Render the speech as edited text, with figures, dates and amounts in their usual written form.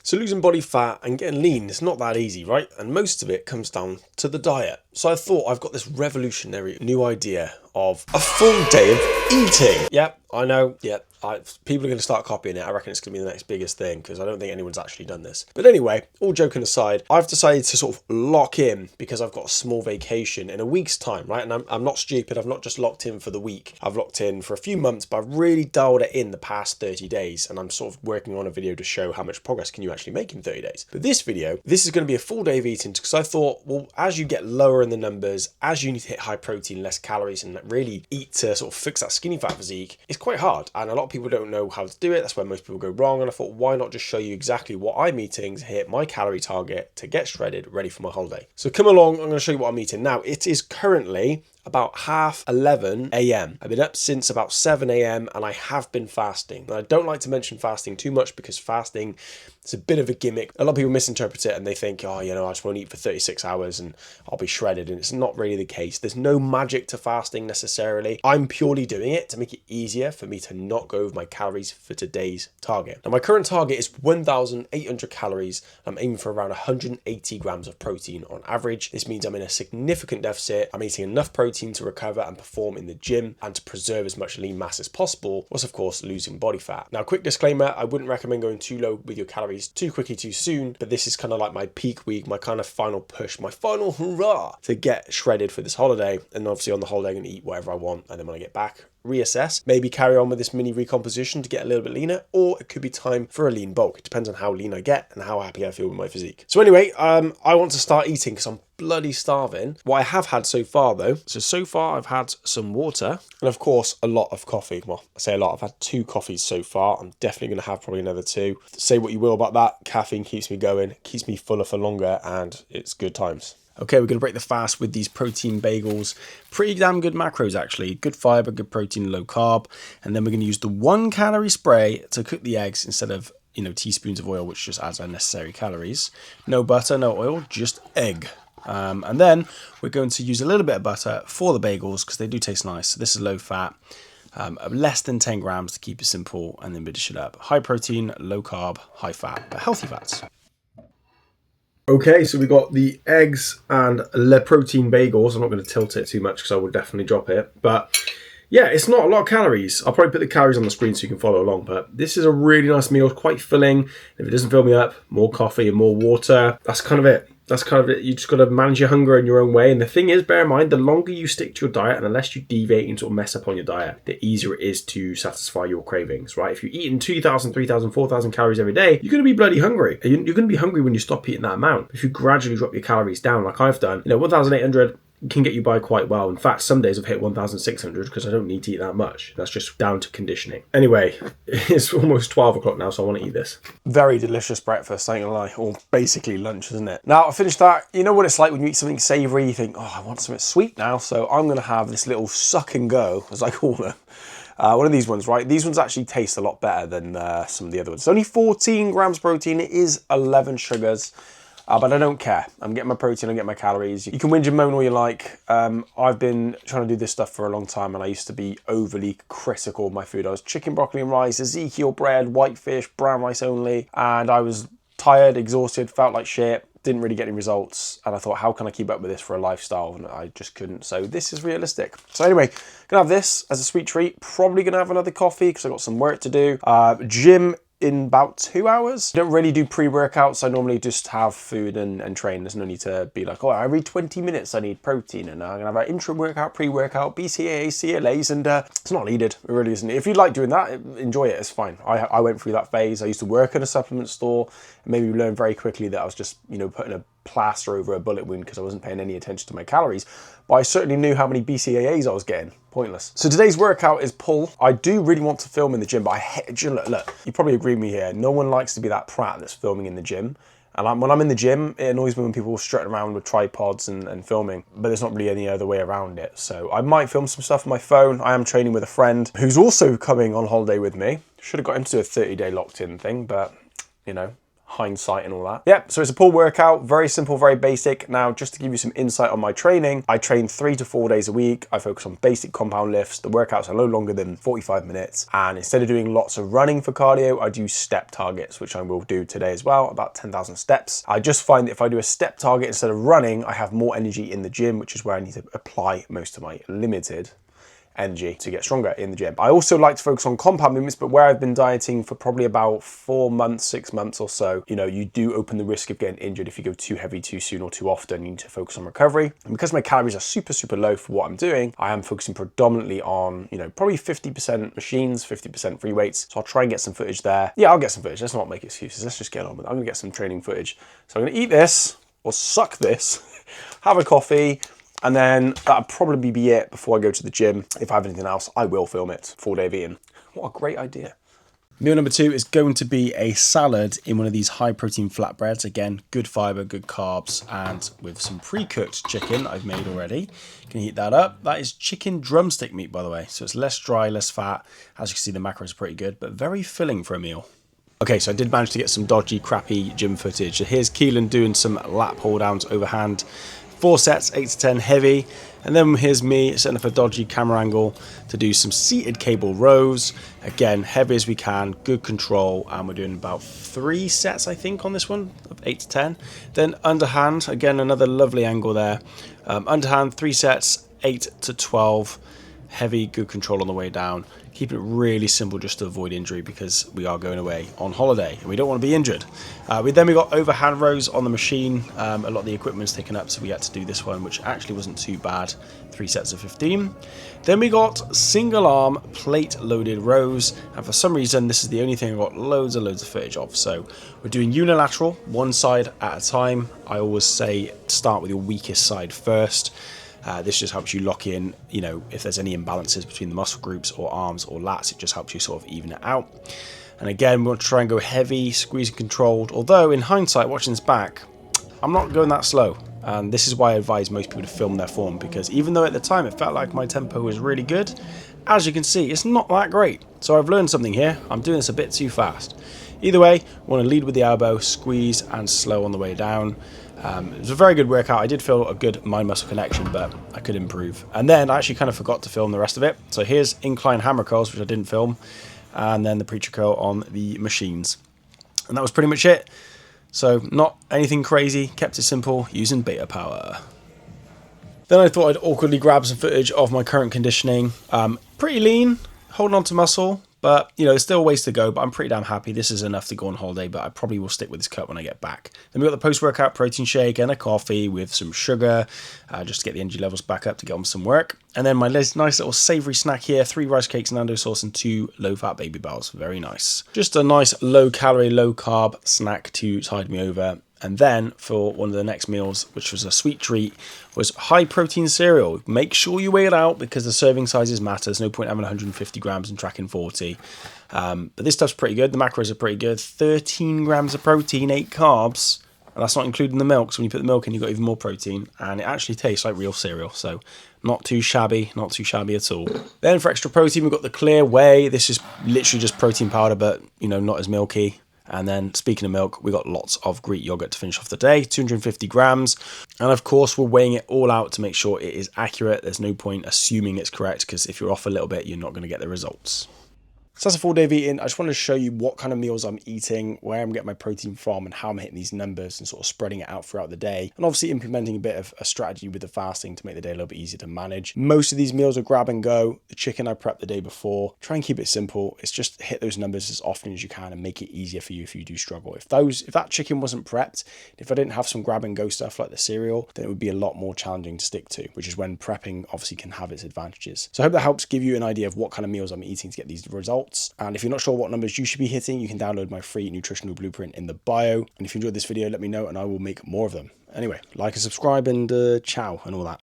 So losing body fat and getting lean is not that easy, right? And most of it comes down to the diet. So I thought I've got this revolutionary new idea of a full day of eating. Yep, I know. Yep, people are going to start copying it. I reckon it's going to be the next biggest thing because I don't think anyone's actually done this. But anyway, all joking aside, I've decided to sort of lock in because I've got a small vacation in a week's time, right? And I'm not stupid. I've not just locked in for the week. I've locked in for a few months, but I've really dialed it in the past 30 days. And I'm sort of working on a video to show how much progress can you actually make in 30 days. But this video, this is going to be a full day of eating because I thought, well, as you get lower in the numbers, as you need to hit high protein, less calories, and really eat to sort of fix that skinny fat physique, it's quite hard. And a lot of people don't know how to do it. That's where most people go wrong. And I thought, why not just show you exactly what I'm eating to hit my calorie target to get shredded, ready for my holiday. So come along, I'm going to show you what I'm eating. Now, it is currently about 11:30 a.m. I've been up since about 7 a.m. and I have been fasting. And I don't like to mention fasting too much because fasting is a bit of a gimmick. A lot of people misinterpret it and they think, oh, you know, I just won't eat for 36 hours and I'll be shredded. And it's not really the case. There's no magic to fasting necessarily. I'm purely doing it to make it easier for me to not go over my calories for today's target. Now, my current target is 1,800 calories. I'm aiming for around 180 grams of protein on average. This means I'm in a significant deficit. I'm eating enough protein to recover and perform in the gym and to preserve as much lean mass as possible, whilst of course losing body fat. Now, quick disclaimer, I wouldn't recommend going too low with your calories too quickly too soon, but this is kind of like my peak week, my kind of final push, my final hurrah to get shredded for this holiday. And obviously on the holiday I'm going to eat whatever I want, and then when I get back, reassess, maybe carry on with this mini recomposition to get a little bit leaner, or it could be time for a lean bulk. It depends on how lean I get and how happy I feel with my physique. So anyway, I want to start eating because I'm bloody starving. What I have had so far though, so far I've had some water and of course a lot of coffee. Well, I say a lot, I've had 2 coffees so far. I'm definitely going to have probably another 2. Say what you will about that, caffeine keeps me going, keeps me fuller for longer, and it's good times. Okay, we're going to break the fast with these protein bagels. Pretty damn good macros, actually. Good fiber, good protein, low carb. And then we're going to use the 1 calorie spray to cook the eggs instead of, you know, teaspoons of oil, which just adds unnecessary calories. No butter, no oil, just egg. And then we're going to use a little bit of butter for the bagels because they do taste nice. So this is low fat, less than 10 grams to keep it simple, and then we dish it up. High protein, low carb, high fat, but healthy fats. Okay, so we got the eggs and le protein bagels. I'm not going to tilt it too much because I will definitely drop it. But yeah, it's not a lot of calories. I'll probably put the calories on the screen so you can follow along. But this is a really nice meal, quite filling. If it doesn't fill me up, more coffee and more water. That's kind of it. That's kind of it. You just got to manage your hunger in your own way. And the thing is, bear in mind, the longer you stick to your diet and the less you deviate and sort of mess up on your diet, the easier it is to satisfy your cravings, right? If you're eating 2,000, 3,000, 4,000 calories every day, you're going to be bloody hungry. You're going to be hungry when you stop eating that amount. If you gradually drop your calories down, like I've done, 1,800 can get you by quite well. In fact, some days I've hit 1,600 because I don't need to eat that much. That's just down to conditioning. Anyway, it's almost 12 o'clock now, so I want to eat this. Very delicious breakfast, I ain't gonna lie. Or basically lunch, isn't it? Now, I finished that. You know what it's like when you eat something savoury, you think, oh, I want something sweet now, so I'm going to have this little suck and go, as I call them. One of these ones, right? These ones actually taste a lot better than some of the other ones. It's only 14 grams protein. It is 11 sugars. But I don't care. I'm getting my protein, I'm getting my calories. You can whinge and moan all you like. I've been trying to do this stuff for a long time and I used to be overly critical of my food. I was chicken, broccoli and rice, Ezekiel bread, white fish, brown rice only. And I was tired, exhausted, felt like shit, didn't really get any results. And I thought, how can I keep up with this for a lifestyle? And I just couldn't. So this is realistic. So anyway, gonna have this as a sweet treat. Probably gonna have another coffee because I've got some work to do. Gym in about 2 hours. I don't really do pre-workouts. I normally just have food and train. There's no need to be like, oh, every 20 minutes I need protein and I'm gonna have an intra-workout, pre-workout, BCAAs, CLAs, and it's not needed. It really isn't. If you like doing that, enjoy it, it's fine. I went through that phase. I used to work in a supplement store and maybe learn very quickly that I was just, putting a plaster over a bullet wound because I wasn't paying any attention to my calories. But I certainly knew how many BCAAs I was getting. Pointless. So today's workout is pull. I do really want to film in the gym, but I hate, look, you probably agree with me here. No one likes to be that prat that's filming in the gym. And when I'm in the gym, it annoys me when people are strutting around with tripods and filming, but there's not really any other way around it. So I might film some stuff on my phone. I am training with a friend who's also coming on holiday with me. Should have got him to do a 30-day locked-in thing, but, hindsight and all that. Yep, so it's a pull workout, very simple, very basic. Now, just to give you some insight on my training, I train 3 to 4 days a week. I focus on basic compound lifts. The workouts are no longer than 45 minutes. And instead of doing lots of running for cardio, I do step targets, which I will do today as well, about 10,000 steps. I just find that if I do a step target instead of running, I have more energy in the gym, which is where I need to apply most of my limited energy to get stronger in the gym. I also like to focus on compound movements, but where I've been dieting for probably about 4 months, 6 months or so, you know, you do open the risk of getting injured if you go too heavy too soon or too often. You need to focus on recovery. And because my calories are super, super low for what I'm doing, I am focusing predominantly on, you know, probably 50% machines, 50% free weights. So I'll try and get some footage there. Yeah, I'll get some footage. Let's not make excuses. Let's just get on with it. I'm gonna get some training footage. So I'm gonna eat this or suck this, have a coffee, and then that'll probably be it before I go to the gym. If I have anything else, I will film it. 4 day of eating. What a great idea. Meal number 2 is going to be a salad in one of these high protein flatbreads. Again, good fiber, good carbs, and with some pre-cooked chicken I've made already. You can heat that up. That is chicken drumstick meat, by the way. So it's less dry, less fat. As you can see, the macros are pretty good, but very filling for a meal. Okay, so I did manage to get some dodgy, crappy gym footage. So here's Keelan doing some lat pull downs overhand. 4 sets, 8 to 10 heavy. And then here's me setting up a dodgy camera angle to do some seated cable rows. Again, heavy as we can, good control. And we're doing about 3 sets, I think, on this one, of 8 to 10. Then underhand, again, another lovely angle there. Underhand, 3 sets, 8 to 12. Heavy, good control on the way down. Keep it really simple just to avoid injury because we are going away on holiday and we don't want to be injured. We got overhand rows on the machine. A lot of the equipment's taken up, so we had to do this one, which actually wasn't too bad. 3 sets of 15. Then we got single arm plate loaded rows, and for some reason this is the only thing I got loads of footage of. So we're doing unilateral, one side at a time. I always say start with your weakest side first. This just helps you lock in, you know, if there's any imbalances between the muscle groups or arms or lats, it just helps you sort of even it out. And again, we'll try and go heavy, squeeze and controlled. Although in hindsight, watching this back, I'm not going that slow. And this is why I advise most people to film their form, because even though at the time it felt like my tempo was really good, as you can see, it's not that great. So I've learned something here. I'm doing this a bit too fast. Either way, we want to lead with the elbow, squeeze and slow on the way down. It was a very good workout. I did feel a good mind-muscle connection, but I could improve. And then I actually kind of forgot to film the rest of it. So here's incline hammer curls, which I didn't film, and then the preacher curl on the machines. And that was pretty much it. So not anything crazy, kept it simple, using beta power. Then I thought I'd awkwardly grab some footage of my current conditioning. Pretty lean, holding on to muscle. But, you know, there's still ways to go, but I'm pretty damn happy. This is enough to go on holiday, but I probably will stick with this cut when I get back. Then we've got the post-workout protein shake and a coffee with some sugar, just to get the energy levels back up to get on some work. And then my nice little savoury snack here, 3 rice cakes, Nando sauce, and 2 low-fat baby bars. Very nice. Just a nice low-calorie, low-carb snack to tide me over. And then for one of the next meals, which was a sweet treat, was high protein cereal. Make sure you weigh it out because the serving sizes matter. There's no point having 150 grams and tracking 40. But this stuff's pretty good. The macros are pretty good. 13 grams of protein, 8 carbs. And that's not including the milk. So when you put the milk in, you've got even more protein. And it actually tastes like real cereal. So not too shabby at all. Then for extra protein, we've got the clear whey. This is literally just protein powder, but, you know, not as milky. And then, speaking of milk, we got lots of Greek yogurt to finish off the day, 250 grams. And of course, we're weighing it all out to make sure it is accurate. There's no point assuming it's correct, because if you're off a little bit, you're not going to get the results. So that's a full day of eating. I just wanted to show you what kind of meals I'm eating, where I'm getting my protein from, and how I'm hitting these numbers and sort of spreading it out throughout the day. And obviously implementing a bit of a strategy with the fasting to make the day a little bit easier to manage. Most of these meals are grab and go. The chicken I prepped the day before. Try and keep it simple. It's just hit those numbers as often as you can and make it easier for you if you do struggle. If that chicken wasn't prepped, if I didn't have some grab and go stuff like the cereal, then it would be a lot more challenging to stick to, which is when prepping obviously can have its advantages. So I hope that helps give you an idea of what kind of meals I'm eating to get these results. And if you're not sure what numbers you should be hitting, you can download my free nutritional blueprint in the bio. And if you enjoyed this video, let me know and I will make more of them. Anyway, like and subscribe and ciao and all that.